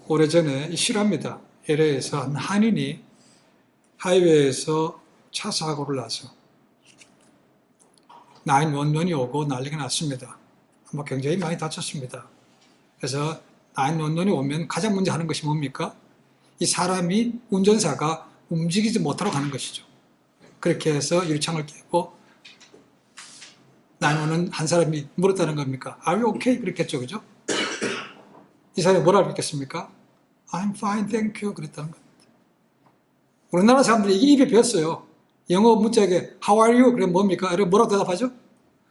오래전에 실화입니다. LA에서 한 한인이 하이웨이에서 차 사고를 나서 911이 오고 난리가 났습니다. 아마 굉장히 많이 다쳤습니다. 그래서 911이 오면 가장 먼저 하는 것이 뭡니까? 이 사람이, 운전사가 움직이지 못하도록 하는 것이죠. 그렇게 해서 유리창을 깨고 911 한 사람이 물었다는 겁니까? Are you okay? 그랬겠죠, 그죠? 이 사람이 뭐라고 했겠습니까? I'm fine, thank you. 그랬다는 겁니다. 우리나라 사람들이 이게 입에 배웠어요. 영어 문자에게 How are you? 그러면 뭡니까? 여러분 뭐라고 대답하죠?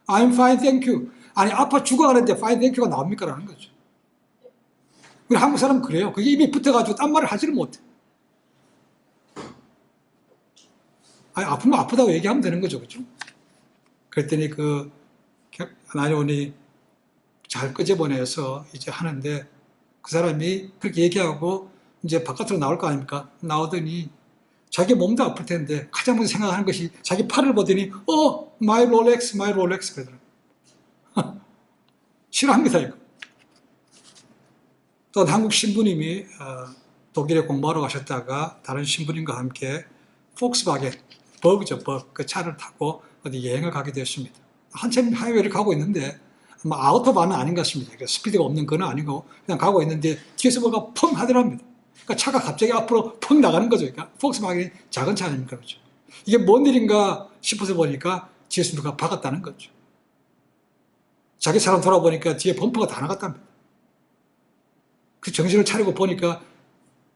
I'm fine, thank you. 아니, 아파 죽어가는데 fine, thank you가 나옵니까? 라는 거죠. 우리 한국 사람은 그래요. 그게 입에 붙어가지고 딴 말을 하지를 못해. 아니, 아프면 아프다고 얘기하면 되는 거죠. 그죠? 그랬더니 그, 나연이 잘 끄집어내서 이제 하는데 그 사람이 그렇게 얘기하고 이제 바깥으로 나올 거 아닙니까? 나오더니 자기 몸도 아플 텐데 가장 먼저 생각하는 것이 자기 팔을 보더니 my Rolex, my Rolex 그러더라고요. 싫어합니다, 이거. 또 한국 신부님이 독일에 공부하러 가셨다가 다른 신부님과 함께 폭스바겐, 버그죠, 버그. 그 차를 타고 어디 여행을 가게 되었습니다. 한참 하이웨이를 가고 있는데 아마 아우토반은 아닌 것 같습니다. 그러니까 스피드가 없는 건 아니고 그냥 가고 있는데 뒤에서 뭐가 펑 하더랍니다. 그러니까 차가 갑자기 앞으로 펑 나가는 거죠. 그러니까 폭스바겐이 작은 차 아닙니까? 그렇죠? 이게 뭔 일인가 싶어서 보니까 뒤에서 누가 박았다는 거죠. 자기 사람 돌아보니까 뒤에 범퍼가 다 나갔답니다. 그 정신을 차리고 보니까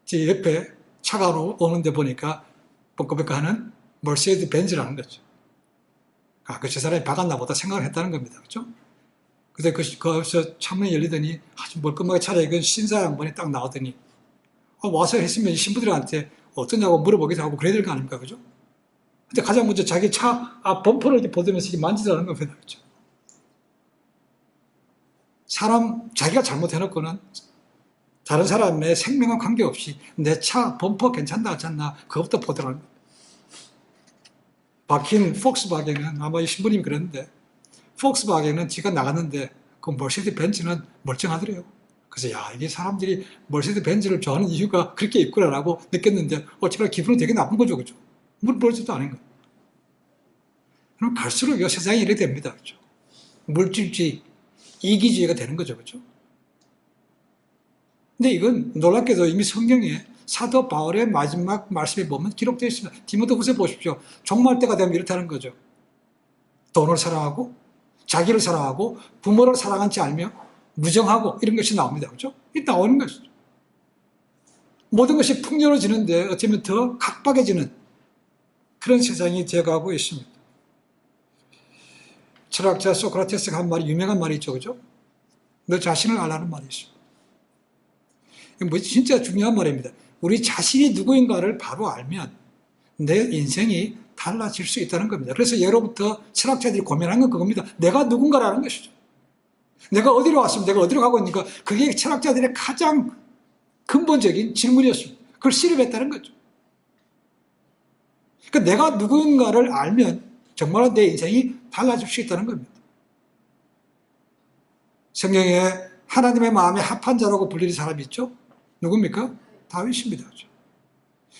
제 옆에 차가 오는데 보니까 뻥긋뻥긋 하는 머세디스 벤츠라는 거죠. 아, 저 사람이 박았나 보다 생각을 했다는 겁니다. 그렇죠? 근데 거기서 창문이 열리더니 아주 멀끔하게 차려입은 신사 양반이 딱 나오더니 와서 했으면 신부들한테 어떠냐고 물어보기도 하고 그래야 될 거 아닙니까? 그죠? 근데 가장 먼저 자기 차 앞 범퍼를 이렇게 보더면서 만지라는 겁니다. 그죠? 사람, 자기가 잘못해놓고는 다른 사람의 생명과 관계없이 내 차 범퍼 괜찮나 않잖나 그것부터 보더라는 겁니다. 박힌 폭스바겐은 아마 이 신부님이 그랬는데 폭스바겐은 지가 나갔는데 그 머세디스 벤츠는 멀쩡하더래요. 그래서 야, 이게 사람들이 머세디스 벤츠를 좋아하는 이유가 그렇게 있구나라고 느꼈는데 정말 기분은 되게 나쁜 거죠. 그죠? 물버리지도 않은 거예요. 그럼 갈수록 이 세상이 이렇게 됩니다. 그죠? 물질주의, 이기주의가 되는 거죠. 그죠? 근데 이건 놀랍게도 이미 성경에 사도 바울의 마지막 말씀에 보면 기록되어 있습니다. 디모데후서 보십시오. 종말 때가 되면 이렇다는 거죠. 돈을 사랑하고 자기를 사랑하고 부모를 사랑하지 않으며 무정하고 이런 것이 나옵니다. 그렇죠? 이 나오는 것이죠. 모든 것이 풍요로워지는데 어쩌면 더 각박해지는 그런 세상이 되어가고 있습니다. 철학자 소크라테스가 한 말이 유명한 말이 있죠. 그죠? 너 자신을 알라는 말이 있습니다. 이거 진짜 중요한 말입니다. 우리 자신이 누구인가를 바로 알면 내 인생이 달라질 수 있다는 겁니다. 그래서 예로부터 철학자들이 고민한 건 그겁니다. 내가 누군가라는 것이죠. 내가 어디로 왔으면 내가 어디로 가고 있는가. 그게 철학자들의 가장 근본적인 질문이었습니다. 그걸 실험했다는 거죠. 그러니까 내가 누군가를 알면 정말로 내 인생이 달라질 수 있다는 겁니다. 성경에 하나님의 마음에 합한 자라고 불리는 사람이 있죠? 누굽니까? 다윗입니다.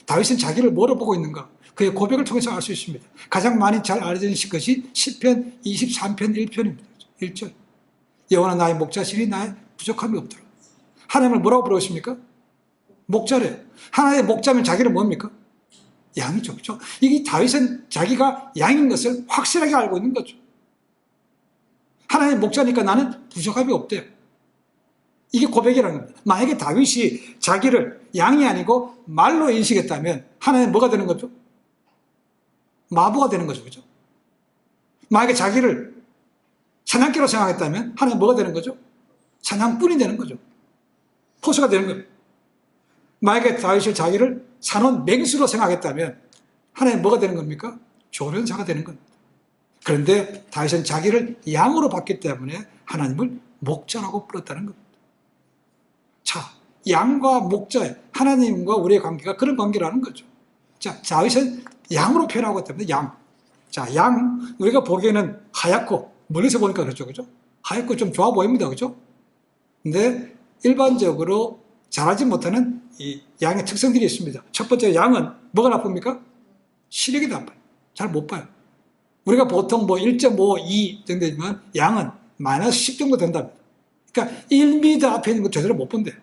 다윗은 자기를 뭐로 보고 있는가? 그의 고백을 통해서 알 수 있습니다. 가장 많이 잘 알려진 것이 시편 23편 1편입니다. 1절. 여호와는 나의 목자시니 나의 부족함이 없더라. 하나님을 뭐라고 부르십니까? 목자래. 하나님의 목자면 자기는 뭡니까? 양이죠. 그렇죠? 이게 다윗은 자기가 양인 것을 확실하게 알고 있는 거죠. 하나님의 목자니까 나는 부족함이 없대요. 이게 고백이라는 겁니다. 만약에 다윗이 자기를 양이 아니고 말로 인식했다면 하나님은 뭐가 되는 거죠? 마부가 되는 거죠. 그죠? 만약에 자기를 사냥개로 생각했다면 하나님은 뭐가 되는 거죠? 사냥꾼이 되는 거죠. 포수가 되는 거예요. 만약에 다윗이 자기를 산원 맹수로 생각했다면 하나님은 뭐가 되는 겁니까? 조련사가 되는 겁니다. 그런데 다윗은 자기를 양으로 봤기 때문에 하나님을 목자라고 불렀다는 겁니다. 자, 양과 목자, 하나님과 우리의 관계가 그런 관계라는 거죠. 자, 다윗은 양으로 표현하고 있기 때문에 양. 자, 양, 우리가 보기에는 하얗고, 멀리서 보니까 그렇죠. 그죠? 하얗고 좀 좋아 보입니다. 그죠? 근데 일반적으로 자라지 못하는 이 양의 특성들이 있습니다. 첫 번째, 양은 뭐가 나쁩니까? 시력이 나빠요. 잘 못 봐요. 우리가 보통 뭐 1.5, 2 정도지만 양은 마이너스 10 정도 된답니다. 그러니까 1m 앞에 있는 거 제대로 못 본대요.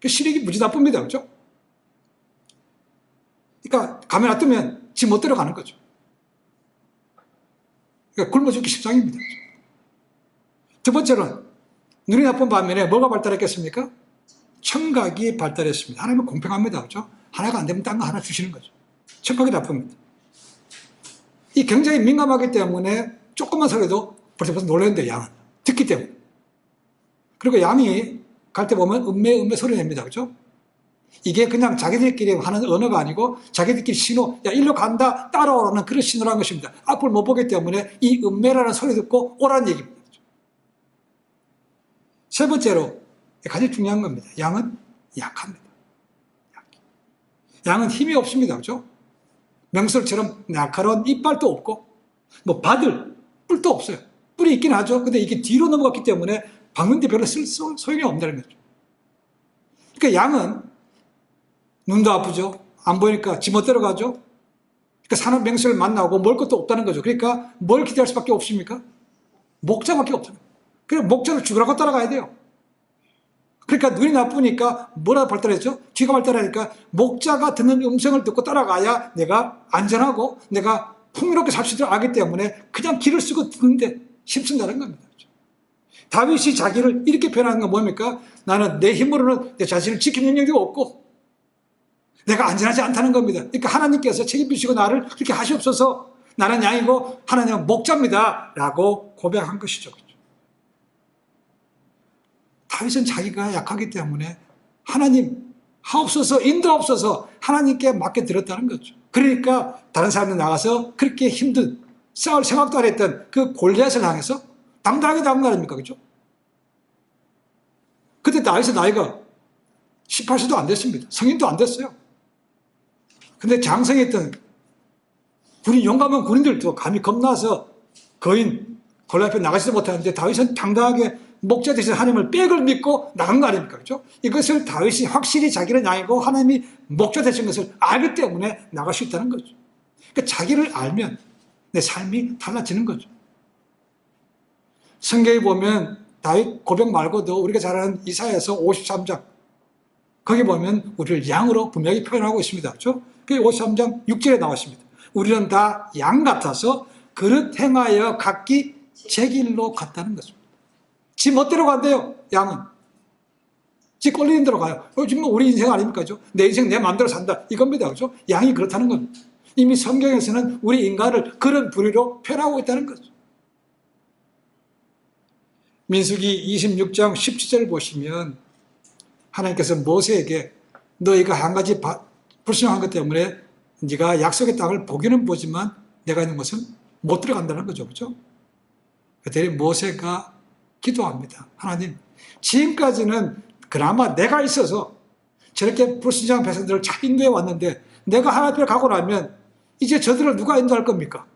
시력이 무지 나쁩니다. 그죠? 그러니까 가면 놔두면 지 못 들어가는 거죠. 그러니까 굶어 죽기 십상입니다. 두 번째로는 눈이 나쁜 반면에 뭐가 발달했겠습니까? 청각이 발달했습니다. 하나님은 공평합니다. 그죠? 하나가 안 되면 딴 거 하나 주시는 거죠. 청각이 나쁩니다. 이 굉장히 민감하기 때문에 조금만 소리도 벌써 놀라는데 양은 듣기 때문에. 그리고 양이 갈 때 보면 음매 소리 냅니다. 그죠? 이게 그냥 자기들끼리 하는 언어가 아니고 자기들끼리 신호, 야, 일로 간다, 따라오라는 그런 신호라는 것입니다. 앞을 못 보기 때문에 이 음매라는 소리 듣고 오라는 얘기입니다. 세 번째로, 가장 중요한 겁니다. 양은 약합니다. 양은 힘이 없습니다. 그죠? 명설처럼 날카로운 이빨도 없고, 뭐 받을 뿔도 없어요. 뿔이 있긴 하죠. 근데 이게 뒤로 넘어갔기 때문에 박는데 별로 소용이 없다는 거죠. 그러니까 양은 눈도 아프죠. 안 보이니까 지멋대로 가죠. 그러니까 사는 맹수를 만나고 먹을 것도 없다는 거죠. 그러니까 뭘 기대할 수밖에 없습니까? 목자밖에 없습니다. 그래서 목자를 죽으라고 따라가야 돼요. 그러니까 눈이 나쁘니까 뭐라 발달했죠? 귀가 발달하니까 목자가 듣는 음성을 듣고 따라가야 내가 안전하고 내가 풍요롭게 살 수 있도록 알기 때문에 그냥 귀를 쓰고 듣는데 힘쓴다는 겁니다. 다윗이 자기를 이렇게 표현하는 건 뭡니까? 나는 내 힘으로는 내 자신을 지키는 능력이 없고 내가 안전하지 않다는 겁니다. 그러니까 하나님께서 책임지시고 나를 그렇게 하시옵소서. 나는 양이고 하나님은 목자입니다. 라고 고백한 것이죠. 다윗은 자기가 약하기 때문에 하나님 하옵소서, 인도하옵소서 하나님께 맡겨 들었다는 거죠. 그러니까 다른 사람들 나가서 그렇게 힘든 싸울 생각도 안 했던 그 골리앗을 향해서 당당하게 나온 거 아닙니까? 그죠? 그때 다윗의 나이가 18세도 안 됐습니다. 성인도 안 됐어요. 근데 장성했던 용감한 군인들도 감히 겁나서 거인 골리앗 앞에 나가지도 못하는데 다윗은 당당하게 목자 되신 하나님을 백을 믿고 나간 거 아닙니까? 그죠? 이것을 다윗이 확실히 자기는 양이고 하나님이 목자 되신 것을 알기 때문에 나갈 수 있다는 거죠. 그러니까 자기를 알면 내 삶이 달라지는 거죠. 성경에 보면 다윗 고백 말고도 우리가 잘 아는 이사야서 53장 거기 보면 우리를 양으로 분명히 표현하고 있습니다. 그렇죠? 그게 53장 6절에 나와 있습니다. 우리는 다 양 같아서 그릇 행하여 각기 제 길로 갔다는 것입니다. 지 멋대로 간대요. 양은. 지 꼴리는 대로 가요. 지금 우리 인생 아닙니까? 그죠? 내 인생 내 마음대로 산다. 이겁니다. 그죠? 양이 그렇다는 겁니다. 이미 성경에서는 우리 인간을 그런 부류로 표현하고 있다는 거죠. 민수기 26장 17절 보시면 하나님께서 모세에게 너희가 한 가지 불순종한 것 때문에 네가 약속의 땅을 보기는 보지만 내가 있는 곳은 못 들어간다는 거죠. 그죠? 그랬더니 모세가 기도합니다. 하나님, 지금까지는 그나마 내가 있어서 저렇게 불순종한 백성들을 잘 인도해 왔는데 내가 하나님 앞에 가고 나면 이제 저들을 누가 인도할 겁니까?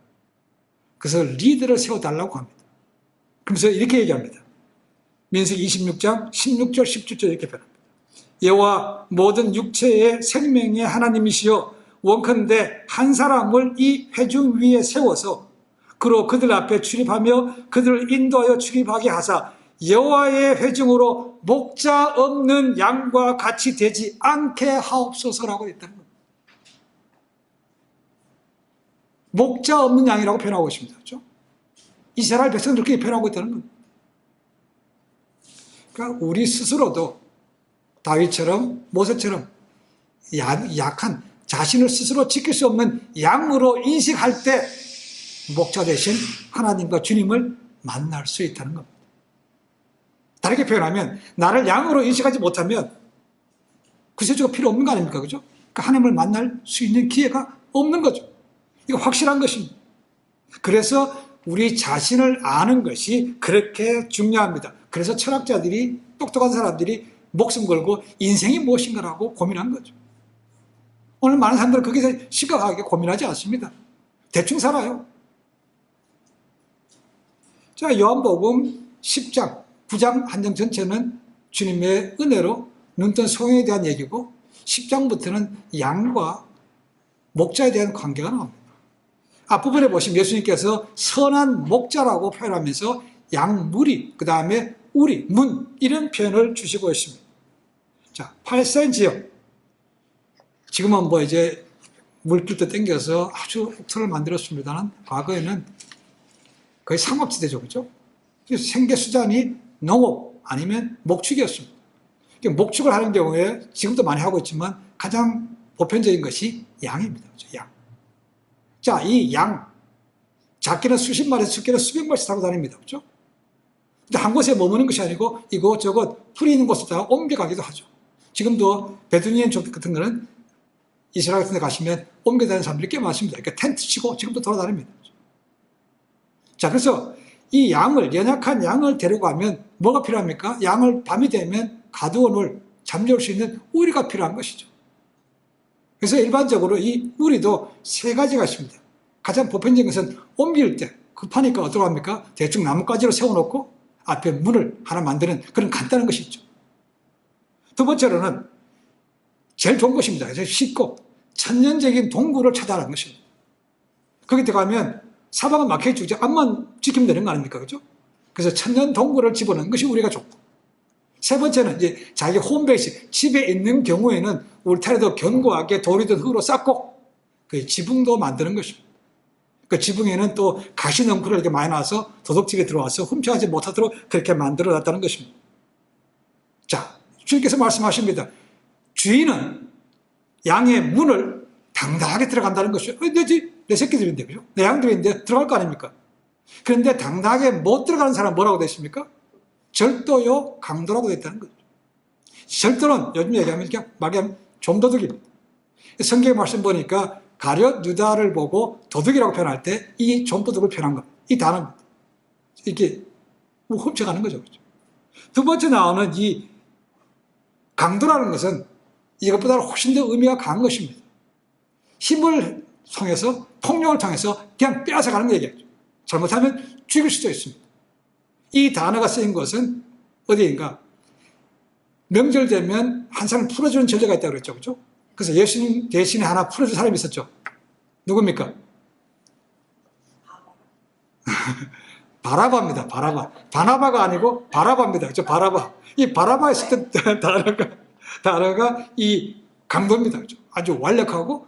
그래서 리더를 세워달라고 합니다. 그러면서 이렇게 얘기합니다. 민수기 26장 16절 17절 이렇게 표현합니다. 여호와 모든 육체의 생명의 하나님이시여 원컨대 한 사람을 이 회중 위에 세워서 그로 그들 앞에 출입하며 그들을 인도하여 출입하게 하사 여호와의 회중으로 목자 없는 양과 같이 되지 않게 하옵소서라고 했다는 겁니다. 목자 없는 양이라고 표현하고 있습니다. 그렇죠? 이스라엘 백성들 그렇게 표현하고 있다는 겁니다. 그러니까 우리 스스로도 다윗처럼 모세처럼 약한 자신을 스스로 지킬 수 없는 양으로 인식할 때 목자 대신 하나님과 주님을 만날 수 있다는 겁니다. 다르게 표현하면 나를 양으로 인식하지 못하면 구세주가 필요 없는 거 아닙니까? 그죠? 그러니까 하나님을 만날 수 있는 기회가 없는 거죠. 이거 확실한 것입니다. 그래서 우리 자신을 아는 것이 그렇게 중요합니다. 그래서 철학자들이 똑똑한 사람들이 목숨 걸고 인생이 무엇인가라고 고민한 거죠. 오늘 많은 사람들은 거기서 심각하게 고민하지 않습니다. 대충 살아요. 자, 요한복음 10장, 9장 한 장 전체는 주님의 은혜로 눈뜬 소형에 대한 얘기고 10장부터는 양과 목자에 대한 관계가 나옵니다. 앞부분에 보시면 예수님께서 선한 목자라고 표현하면서 양무리, 그 다음에 우리, 문 이런 표현을 주시고 있습니다. 자, 팔사인 지역. 지금은 뭐 이제 물길도 땡겨서 아주 옥터를 만들었습니다만 과거에는 거의 상업지대죠, 그죠? 그래서 생계수단이 농업 아니면 목축이었습니다. 목축을 하는 경우에 지금도 많이 하고 있지만 가장 보편적인 것이 양입니다. 그렇죠? 양. 자, 이 양, 작게는 수십 마리, 적게는 수백 마리씩 타고 다닙니다. 그렇죠? 근데 한 곳에 머무는 것이 아니고 이곳저곳 풀이 있는 곳에다가 옮겨가기도 하죠. 지금도 베두니엔 족 같은 거는 이스라엘 같은 데 가시면 옮겨다니는 사람들이 꽤 많습니다. 그러니까 텐트 치고 지금도 돌아다닙니다. 자, 그래서 이 양을, 연약한 양을 데리고 가면 뭐가 필요합니까? 양을 밤이 되면 가두어 놓을, 잠재울 수 있는 우리가 필요한 것이죠. 그래서 일반적으로 이 우리도 세 가지가 있습니다. 가장 보편적인 것은 옮길 때 급하니까 어떻게 합니까? 대충 나뭇가지로 세워놓고 앞에 문을 하나 만드는 그런 간단한 것이 있죠. 두 번째로는 제일 좋은 것입니다. 그래서 쉽고 천년적인 동굴을 찾아라는 것입니다. 거기 들어가면 사방은 막혀있죠. 앞만 지키면 되는 거 아닙니까? 그죠? 그래서 천년 동굴을 집어넣는 것이 우리가 좋고. 세 번째는 이제 자기 홈베이스, 집에 있는 경우에는 울타리도 견고하게 돌이든 흙으로 쌓고 그 지붕도 만드는 것입니다. 그 지붕에는 또 가시넝쿨을 이렇게 많이 놔서 도둑질이 들어와서 훔쳐가지 못하도록 그렇게 만들어 놨다는 것입니다. 자, 주님께서 말씀하십니다. 주인은 양의 문을 당당하게 들어간다는 것이죠. 내 새끼들인데, 그죠? 내 양들인데 들어갈 거 아닙니까? 그런데 당당하게 못 들어가는 사람은 뭐라고 되십니까? 절도요, 강도라고 되어 있다는 거죠. 절도는 요즘 얘기하면 그냥 말하면 좀도둑입니다. 성경 말씀 보니까 가룟 유다를 보고 도둑이라고 표현할 때 이 좀도둑을 표현한 겁니다. 이 단어입니다. 이렇게 훔쳐가는 거죠. 그렇죠? 두 번째 나오는 이 강도라는 것은 이것보다 훨씬 더 의미가 강한 것입니다. 힘을 통해서, 폭력을 통해서 그냥 빼앗아가는 거 얘기하죠. 잘못하면 죽일 수도 있습니다. 이 단어가 쓰인 것은 어디인가? 명절 되면 한 사람 풀어주는 전례가 있다고 그랬죠. 그렇죠? 그래서 예수님 대신에 하나 풀어줄 사람이 있었죠. 누굽니까? 바라바입니다. 바라바. 바나바가 아니고 바라바입니다. 그렇죠? 바라바. 이 바라바에 있었던 단어가 이 강도입니다. 그렇죠? 아주 완력하고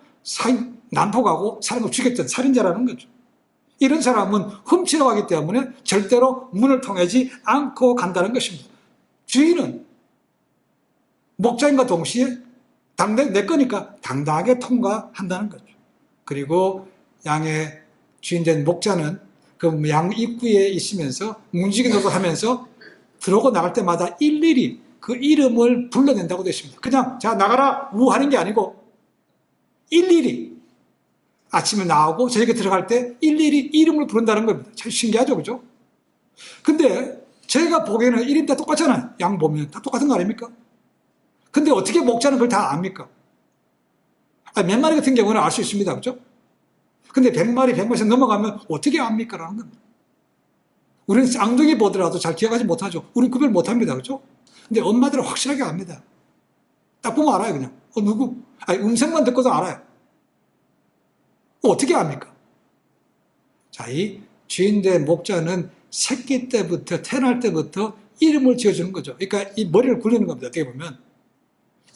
난폭하고 사람을 죽였던 살인자라는 거죠. 이런 사람은 훔치러 가기 때문에 절대로 문을 통하지 않고 간다는 것입니다. 주인은 목자인과 동시에 내 거니까 당당하게 통과한다는 거죠. 그리고 양의 주인된 목자는 그 양 입구에 있으면서 문지기 노릇하면서 들어오고 나갈 때마다 일일이 그 이름을 불러낸다고 되어 있습니다. 그냥 자 나가라 우 하는 게 아니고 일일이 아침에 나오고 저녁에 들어갈 때 일일이 이름을 부른다는 겁니다. 참 신기하죠, 그죠? 근데 제가 보기에는 이름 다 똑같잖아요. 양 보면 다 똑같은 거 아닙니까? 근데 어떻게 목자는 그걸 다 압니까? 몇 마리 같은 경우는 알 수 있습니다. 그죠? 근데 100마리, 100마리씩 넘어가면 어떻게 압니까? 라는 겁니다. 우리는 쌍둥이 보더라도 잘 기억하지 못하죠. 우리는 구별 못합니다. 그죠? 근데 엄마들은 확실하게 압니다. 딱 보면 알아요, 그냥. 누구? 음성만 듣고도 알아요. 어떻게 압니까? 자, 이 주인된 목자는 새끼 때부터, 태어날 때부터 이름을 지어주는 거죠. 그러니까 이 머리를 굴리는 겁니다. 어떻게 보면.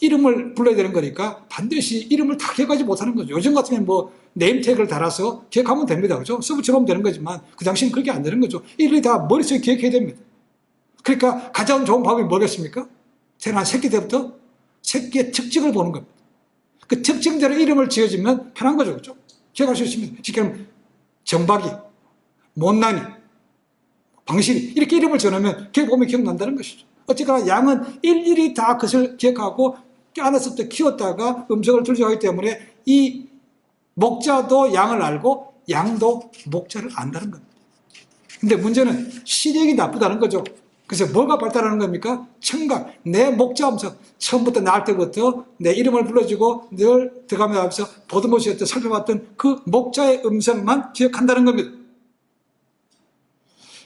이름을 불러야 되는 거니까 반드시 이름을 다 기억하지 못하는 거죠. 요즘 같으면 뭐 네임태그를 달아서 기억하면 됩니다. 그죠? 서브처럼 되는 거지만 그 당시는 그렇게 안 되는 거죠. 일일이 다 머릿속에 기억해야 됩니다. 그러니까 가장 좋은 방법이 뭐겠습니까? 태어난 새끼 때부터 새끼의 특징을 보는 겁니다. 그 특징대로 이름을 지어주면 편한 거죠. 그죠? 기억할 수 있습니다. 지금 정박이, 못난이, 방실이 이렇게 이름을 지어놓으면 기억 보면 기억난다는 것이죠. 어쨌거나 양은 일일이 다 그것을 기억하고 안에서부터 키웠다가 음성을 들려가기 때문에 이 목자도 양을 알고 양도 목자를 안다는 겁니다. 근데 문제는 시력이 나쁘다는 거죠. 그래서 뭐가 발달하는 겁니까? 청각, 내 목자 음성. 처음부터 나올 때부터 내 이름을 불러주고 늘 들어가면서 보듬어주었던 살펴봤던 그 목자의 음성만 기억한다는 겁니다.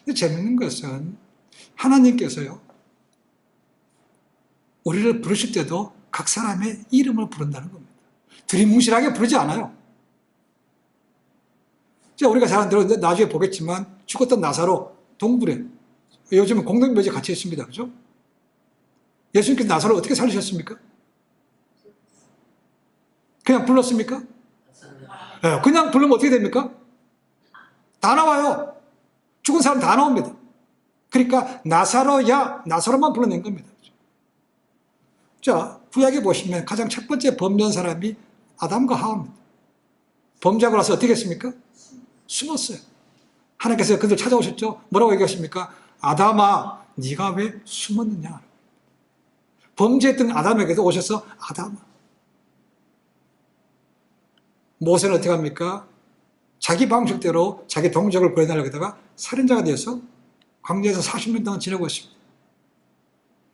근데 재밌는 것은 하나님께서요, 우리를 부르실 때도 각 사람의 이름을 부른다는 겁니다. 두리뭉실하게 부르지 않아요. 우리가 잘 안 들었는데 나중에 보겠지만 죽었던 나사로 동굴에 요즘은 공동묘지에 갇혀 있습니다. 그죠? 예수님께서 나사로 어떻게 살리셨습니까? 그냥 불렀습니까? 네, 그냥 부르면 어떻게 됩니까? 다 나와요. 죽은 사람 다 나옵니다. 그러니까 나사로만 불러낸 겁니다. 자, 구약에 보시면 가장 첫 번째 범죄한 사람이 아담과 하와입니다. 범죄하고 나서 어떻게 했습니까? 숨었어요. 하나님께서 그들 찾아오셨죠? 뭐라고 얘기하십니까? 아담아, 네가 왜 숨었느냐? 범죄했던 아담에게도 오셔서 아담아. 모세는 어떻게 합니까? 자기 방식대로 자기 동족을 구해내려고 하다가 살인자가 되어서 광야에서 40년 동안 지내고 있습니다.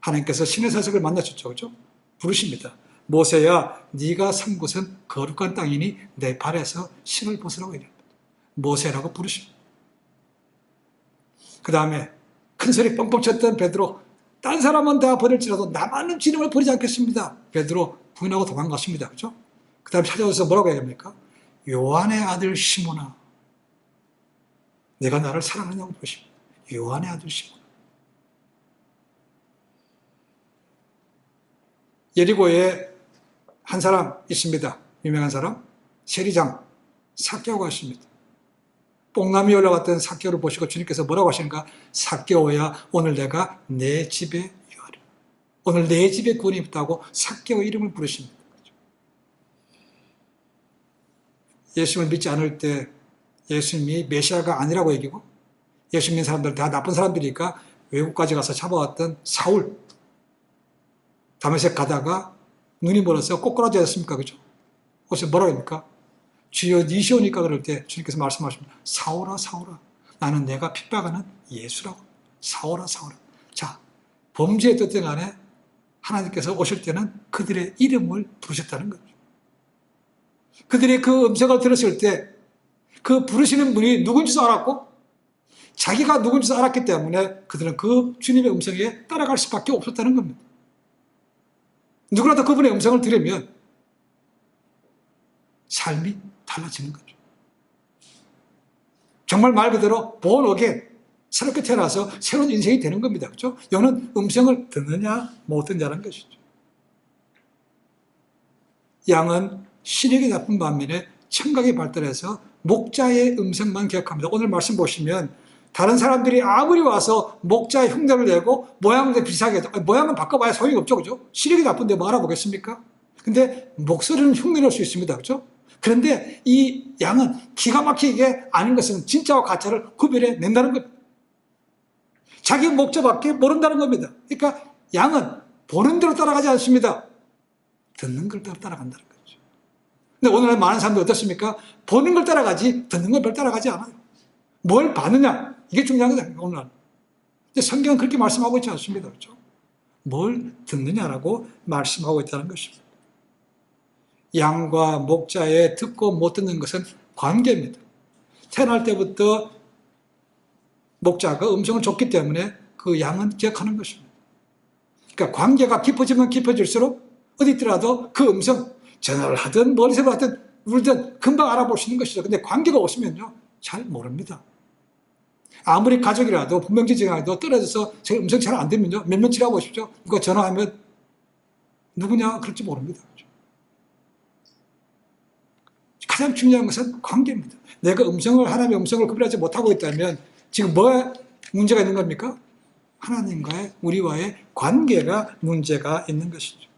하나님께서 신의 사석을 만나셨죠. 그렇죠? 부르십니다. 모세야, 네가 산 곳은 거룩한 땅이니 내 발에서 신을 벗으라고 얘기합니다. 모세라고 부르십니다. 그 다음에 큰 소리 뻥뻥 쳤던 베드로, 딴 사람은 다 버릴지라도 나만은 주님을 버리지 않겠습니다. 베드로 부인하고 도망갔습니다. 그렇죠? 그 다음에 찾아와서 뭐라고 얘기합니까? 요한의 아들 시몬아, 내가 나를 사랑하냐고 부르십니다. 요한의 아들 시몬. 예리고에 한 사람 있습니다. 유명한 사람. 세리장 삭개오가 있습니다. 뽕나무에 올라갔던 삭개오를 보시고 주님께서 뭐라고 하시는가? 삭개오야, 오늘 내가 내 집에 유하리. 오늘 내 집에 구원이 있다고 삭개오 이름을 부르십니다. 예수님을 믿지 않을 때 예수님이 메시아가 아니라고 얘기고, 예수 믿는 사람들 다 나쁜 사람들이니까 외국까지 가서 잡아왔던 사울, 다메섹 가다가 눈이 멀어서 꼬꾸라졌습니까? 그죠? 그래서 뭐라고 합니까? 주여 니시오니까 그럴 때 주님께서 말씀하십니다. 사울아, 사울아, 나는 내가 핍박하는 예수라고. 사울아, 사울아. 자, 범죄의 뜻 간에 하나님께서 오실 때는 그들의 이름을 부르셨다는 거죠. 그들이 그 음성을 들었을 때 그 부르시는 분이 누군지도 알았고 자기가 누군지도 알았기 때문에 그들은 그 주님의 음성에 따라갈 수밖에 없었다는 겁니다. 누구라도 그분의 음성을 들으면 삶이 달라지는 거죠. 정말 말 그대로 born again, 새롭게 태어나서 새로운 인생이 되는 겁니다. 그렇죠? 여는 음성을 듣느냐 못 듣느냐는 것이죠. 양은 시력이 나쁜 반면에 청각이 발달해서 목자의 음성만 기억합니다. 오늘 말씀 보시면 다른 사람들이 아무리 와서 목자의 흉내를 내고 모양도 비슷하게 해도 모양은 바꿔봐야 소용이 없죠. 그죠? 시력이 나쁜데 뭐 알아보겠습니까? 근데 목소리는 흉내낼 수 있습니다. 그죠? 그런데 이 양은 기가 막히게 아닌 것은 진짜와 가짜를 구별해 낸다는 겁니다. 자기 목자밖에 모른다는 겁니다. 그러니까 양은 보는 대로 따라가지 않습니다. 듣는 걸 따라간다는 거죠. 근데 오늘날 많은 사람들 어떻습니까? 보는 걸 따라가지 듣는 걸 별 따라가지 않아요. 뭘 봐느냐? 이게 중요한 거다. 오늘날. 근데 성경은 그렇게 말씀하고 있지 않습니다. 그렇죠? 뭘 듣느냐라고 말씀하고 있다는 것입니다. 양과 목자의 듣고 못 듣는 것은 관계입니다. 태어날 때부터 목자가 음성을 줬기 때문에 그 양은 기억하는 것입니다. 그러니까 관계가 깊어지면 깊어질수록 어디 있더라도 그 음성, 전화를 하든 머리색을 하든 울든 금방 알아볼 수 있는 것이죠. 근데 관계가 없으면요, 잘 모릅니다. 아무리 가족이라도 분명지정이라도 떨어져서 제 음성 잘 안 되면요, 몇몇 지나고 보십시오. 누가 전화하면 누구냐 그럴지 모릅니다. 가장 중요한 것은 관계입니다. 내가 하나님의 음성을 구별하지 못하고 있다면 지금 뭐가 문제가 있는 겁니까? 하나님과의, 우리와의 관계가 문제가 있는 것이죠.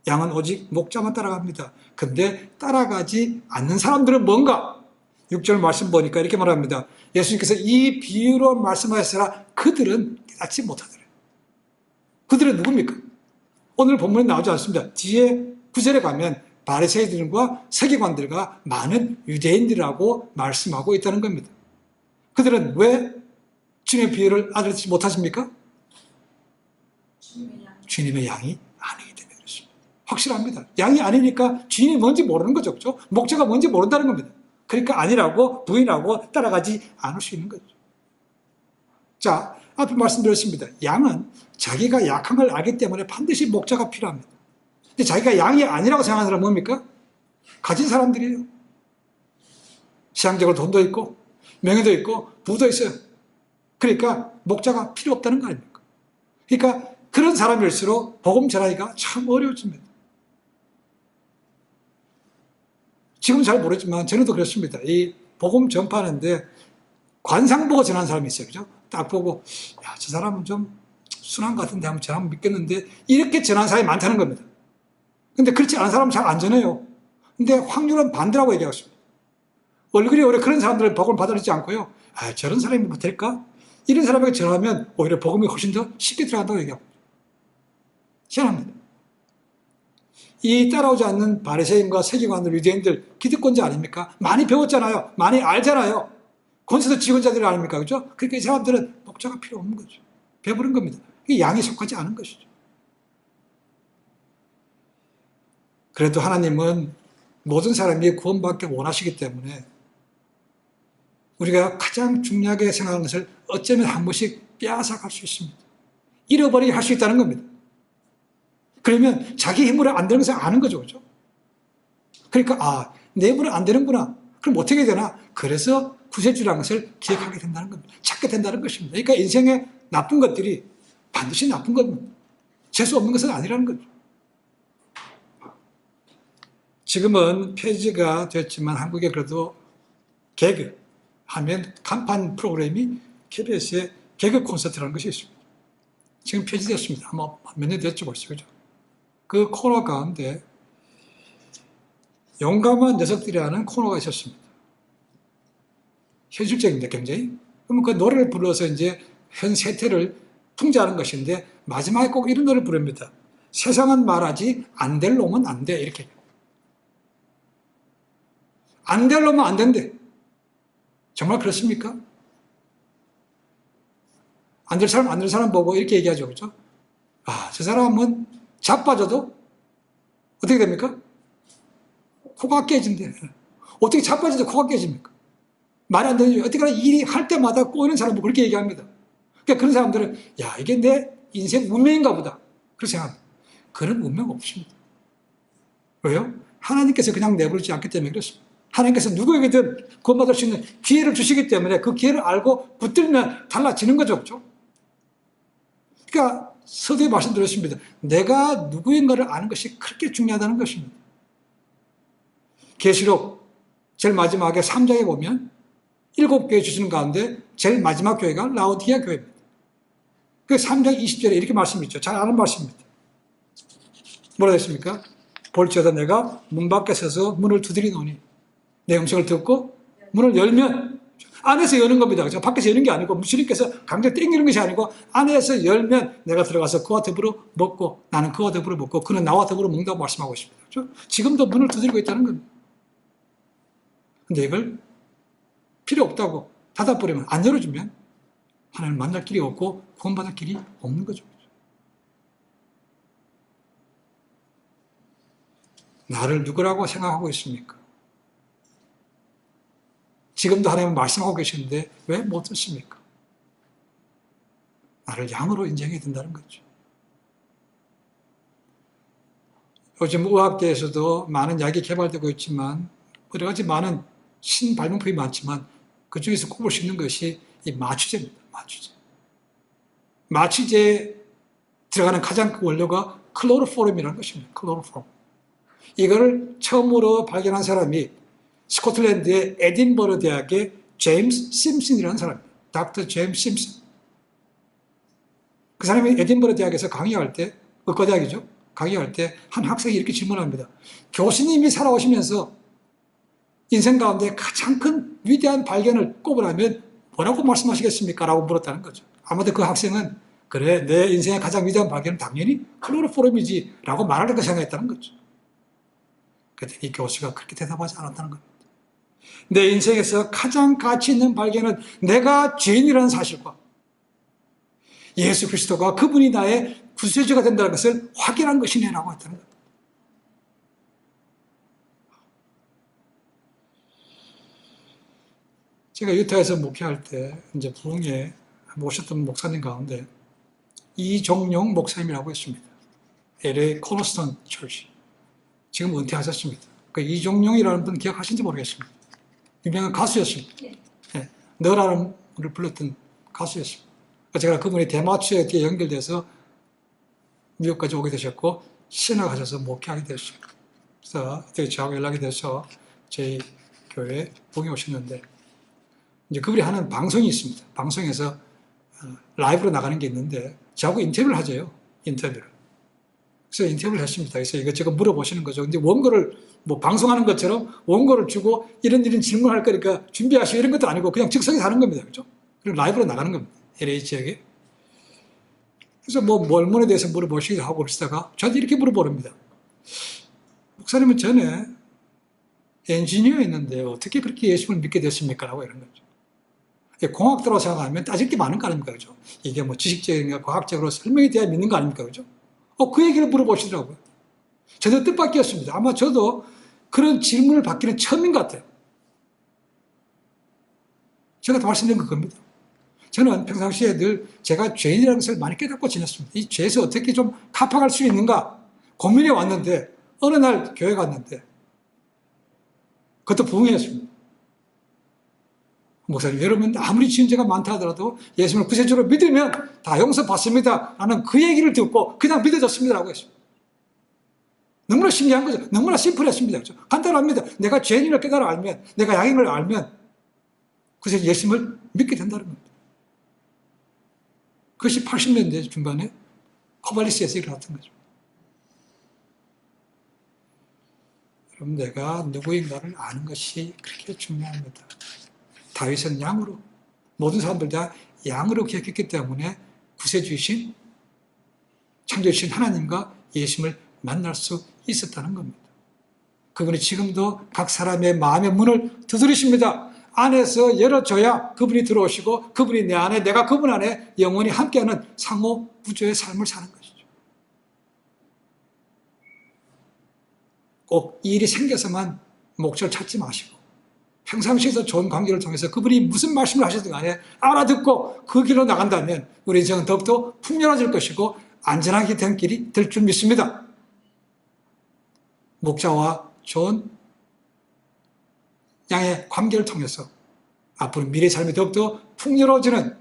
양은 오직 목자만 따라갑니다. 근데 따라가지 않는 사람들은 뭔가? 6절 말씀 보니까 이렇게 말합니다. 예수님께서 이 비유로 말씀하셨으나 그들은 깨닫지 못하더래요. 그들은 누굽니까? 오늘 본문에 나오지 않습니다. 뒤에 9절에 가면 바리새인들과 서기관들과 많은 유대인들이라고 말씀하고 있다는 겁니다. 그들은 왜 주님의 비유를 알아듣지 못하십니까? 주님의 양이 아니기 때문에 그렇습니다. 확실합니다. 양이 아니니까 주인이 뭔지 모르는 거죠. 그렇죠? 목자가 뭔지 모른다는 겁니다. 그러니까 아니라고 부인하고 따라가지 않을 수 있는 거죠. 자, 앞에 말씀드렸습니다. 양은 자기가 약한 걸 알기 때문에 반드시 목자가 필요합니다. 근데 자기가 양이 아니라고 생각하는 사람은 뭡니까? 가진 사람들이에요. 시장적으로 돈도 있고 명예도 있고 부도 있어요. 그러니까 목자가 필요 없다는 거 아닙니까? 그러니까 그런 사람일수록 복음 전하기가 참 어려워집니다. 지금 잘 모르지만 저는도 그렇습니다. 이 복음 전파하는데 관상 보고 전하는 사람이 있어요. 그죠? 딱 보고 야, 저 사람은 좀 순한 것 같은데 한번 전하면 믿겠는데 이렇게 전하는 사람이 많다는 겁니다. 근데 그렇지 않은 사람은 잘 안 전해요. 근데 확률은 반대라고 얘기하고 있습니다. 얼굴이 오히려 그런 사람들은 복음을 받아들이지 않고요. 아, 저런 사람이 뭐 될까? 이런 사람에게 전하면 오히려 복음이 훨씬 더 쉽게 들어간다고 얘기하고 희한합니다. 이 따라오지 않는 바리새인과 세계관들, 유대인들 기득권자 아닙니까? 많이 배웠잖아요. 많이 알잖아요. 권세도 지원자들 아닙니까? 그죠? 그러니까 이 사람들은 목자가 필요 없는 거죠. 배부른 겁니다. 이게 양이 속하지 않은 것이죠. 그래도 하나님은 모든 사람이 구원받기 원하시기 때문에 우리가 가장 중요하게 생각하는 것을 어쩌면 한 번씩 빼앗아갈 수 있습니다. 잃어버리게 할 수 있다는 겁니다. 그러면 자기 힘으로 안 되는 것을 아는 거죠. 그죠? 그러니까, 아, 내 힘으로 안 되는구나. 그럼 어떻게 해야 되나? 그래서 구세주라는 것을 기억하게 된다는 겁니다. 찾게 된다는 것입니다. 그러니까 인생의 나쁜 것들이 반드시 나쁜 겁니다. 재수 없는 것은 아니라는 거죠. 지금은 폐지가 됐지만 한국에 그래도 개그 하면 간판 프로그램이 KBS의 개그 콘서트라는 것이 있습니다. 지금 폐지됐습니다. 아마 몇 년 됐죠 벌써. 그죠? 그 코너 가운데 용감한 녀석들이 하는 코너가 있었습니다. 현실적인데 굉장히. 그러면 그 노래를 불러서 이제 현 세태를 풍자하는 것인데 마지막에 꼭 이런 노래를 부릅니다. 세상은 말하지 안 될 놈은 안 돼. 이렇게. 안 될 놈은 안 된대. 정말 그렇습니까? 안 될 사람, 안 될 사람 보고 이렇게 얘기하죠. 그죠? 아, 저 사람은 자빠져도 어떻게 됩니까? 코가 깨진대. 어떻게 자빠져도 코가 깨집니까? 말이 안 되죠. 어떻게 일이 할 때마다 꼬이는 사람은 그렇게 얘기합니다. 그러니까 그런 사람들은, 야, 이게 내 인생 운명인가 보다. 그렇게 생각합니다. 그런 운명 없습니다. 왜요? 하나님께서 그냥 내버리지 않기 때문에 그렇습니다. 하나님께서 누구에게든 구원받을 수 있는 기회를 주시기 때문에 그 기회를 알고 붙들면 달라지는 거죠. 그렇죠? 그러니까 서두에 말씀드렸습니다. 내가 누구인가를 아는 것이 그렇게 중요하다는 것입니다. 계시록 제일 마지막에 3장에 보면 7교회 주시는 가운데 제일 마지막 교회가 라오디게아 교회입니다. 그 3장 20절에 이렇게 말씀이 있죠. 잘 아는 말씀입니다. 뭐라 했습니까? 볼지어다 내가 문 밖에 서서 문을 두드리노니 내 음성을 듣고 문을 열면 안에서 여는 겁니다. 그렇죠? 밖에서 여는 게 아니고 주님께서 강제 땡기는 것이 아니고 안에서 열면 내가 들어가서 그와 더불어 먹고 나는 그와 더불어 먹고 그는 나와 더불어 먹는다고 말씀하고 있습니다. 그렇죠? 지금도 문을 두드리고 있다는 겁니다. 근데 이걸 필요 없다고 닫아버리면 안 열어주면 하나님 만날 길이 없고 구원받을 길이 없는 거죠. 나를 누구라고 생각하고 있습니까? 지금도 하나님은 말씀하고 계시는데 왜 못 듣습니까? 나를 양으로 인정해야 된다는 거죠. 요즘 의학계에서도 많은 약이 개발되고 있지만 여러 가지 많은 신발명품이 많지만 그 중에서 꼽을 수 있는 것이 이 마취제입니다. 마취제. 마취제에 들어가는 가장 큰 원료가 클로로폼이라는 것입니다. 클로로폼. 이거를 처음으로 발견한 사람이 스코틀랜드의 에딘버러 대학의 제임스 심슨이라는 사람입니다. 닥터 제임스 심슨. 그 사람이 에딘버러 대학에서 강의할 때, 의과대학이죠. 강의할 때 한 학생이 이렇게 질문합니다. 교수님이 살아오시면서 인생 가운데 가장 큰 위대한 발견을 꼽으라면 뭐라고 말씀하시겠습니까? 라고 물었다는 거죠. 아마도 그 학생은 그래, 내 인생의 가장 위대한 발견은 당연히 클로로폼이지 라고 말할 거 생각했다는 거죠. 그랬더니 이 교수가 그렇게 대답하지 않았다는 겁니다. 내 인생에서 가장 가치 있는 발견은 내가 죄인이라는 사실과 예수 그리스도가 그분이 나의 구세주가 된다는 것을 확인한 것이네 라고 했다는 겁니다. 제가 유타에서 목회할 때 이제 부흥회 모셨던 목사님 가운데 이종용 목사님이라고 있습니다. LA 코너스톤 철치. 지금 은퇴하셨습니다. 그 이종용이라는 분 기억하신지 모르겠습니다. 유명한 가수였습니다. 네. 너라는 를 불렀던 가수였습니다. 제가 그분이 대마초에 연결돼서 미국까지 오게 되셨고 신학하셔서 목회하게 되었습니다. 그래서 저하고 연락이 돼서 저희 교회에 봉에 오셨는데 이제 그분이 하는 방송이 있습니다. 방송에서 라이브로 나가는 게 있는데 저하고 인터뷰를 하죠. 인터뷰를. 그래서 인터뷰를 했습니다. 그래서 이것저것 물어보시는 거죠. 근데 원고를 뭐 방송하는 것처럼 원고를 주고 이런 질문할 거니까 준비하시고 이런 것도 아니고 그냥 즉석에서 하는 겁니다. 그죠? 그리고 라이브로 나가는 겁니다. LA 지역에. 그래서 뭐 몰몬에 대해서 물어보시기도 하고 그러시다가 저한테 이렇게 물어보랍니다. 목사님은 전에 엔지니어였는데 어떻게 그렇게 예수를 믿게 됐습니까? 라고 이런 거죠. 공학도로 생각하면 따질 게 많은 거 아닙니까? 그죠? 이게 뭐 지식적인, 과학적으로 설명이 돼야 믿는 거 아닙니까? 그죠? 그 얘기를 물어보시더라고요. 저도 뜻밖이었습니다. 아마 저도 그런 질문을 받기는 처음인 것 같아요. 제가 말씀드린 건 겁니다. 저는 평상시에 늘 제가 죄인이라는 것을 많이 깨닫고 지냈습니다. 이 죄에서 어떻게 좀 타파할 수 있는가 고민해 왔는데 어느 날 교회 갔는데 그것도 부흥이었습니다. 목사님, 여러분 아무리 지은 죄가 많다 하더라도 예수님을 구세주로 믿으면 다 용서받습니다 라는 그 얘기를 듣고 그냥 믿어졌습니다 라고 했습니다. 너무나 신기한 거죠. 너무나 심플했습니다. 그렇죠? 간단합니다. 내가 죄인을 깨달아 알면, 내가 양인 걸 알면 그래서 예수님을 믿게 된다는 겁니다. 그것이 80년대 중반에 코발리스에서 일어났던 거죠. 여러분, 내가 누구인가를 아는 것이 그렇게 중요합니다. 다윗은 양으로, 모든 사람들 다 양으로 기억했기 때문에 구세주이신, 창조주신 하나님과 예수님을 만날 수 있었다는 겁니다. 그분이 지금도 각 사람의 마음의 문을 두드리십니다. 안에서 열어줘야 그분이 들어오시고 그분이 내 안에, 내가 그분 안에 영원히 함께하는 상호 우주의 삶을 사는 것이죠. 꼭 이 일이 생겨서만 목적을 찾지 마시고 평상시에서 좋은 관계를 통해서 그분이 무슨 말씀을 하시든 간에 알아듣고 그 길로 나간다면 우리 인생은 더욱더 풍요로워질 것이고 안전하게 된 길이 될 줄 믿습니다. 목자와 좋은 양의 관계를 통해서 앞으로 미래의 삶이 더욱더 풍요로워지는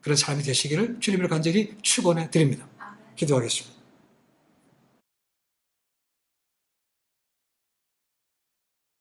그런 삶이 되시기를 주님을 간절히 축원해 드립니다. 기도하겠습니다.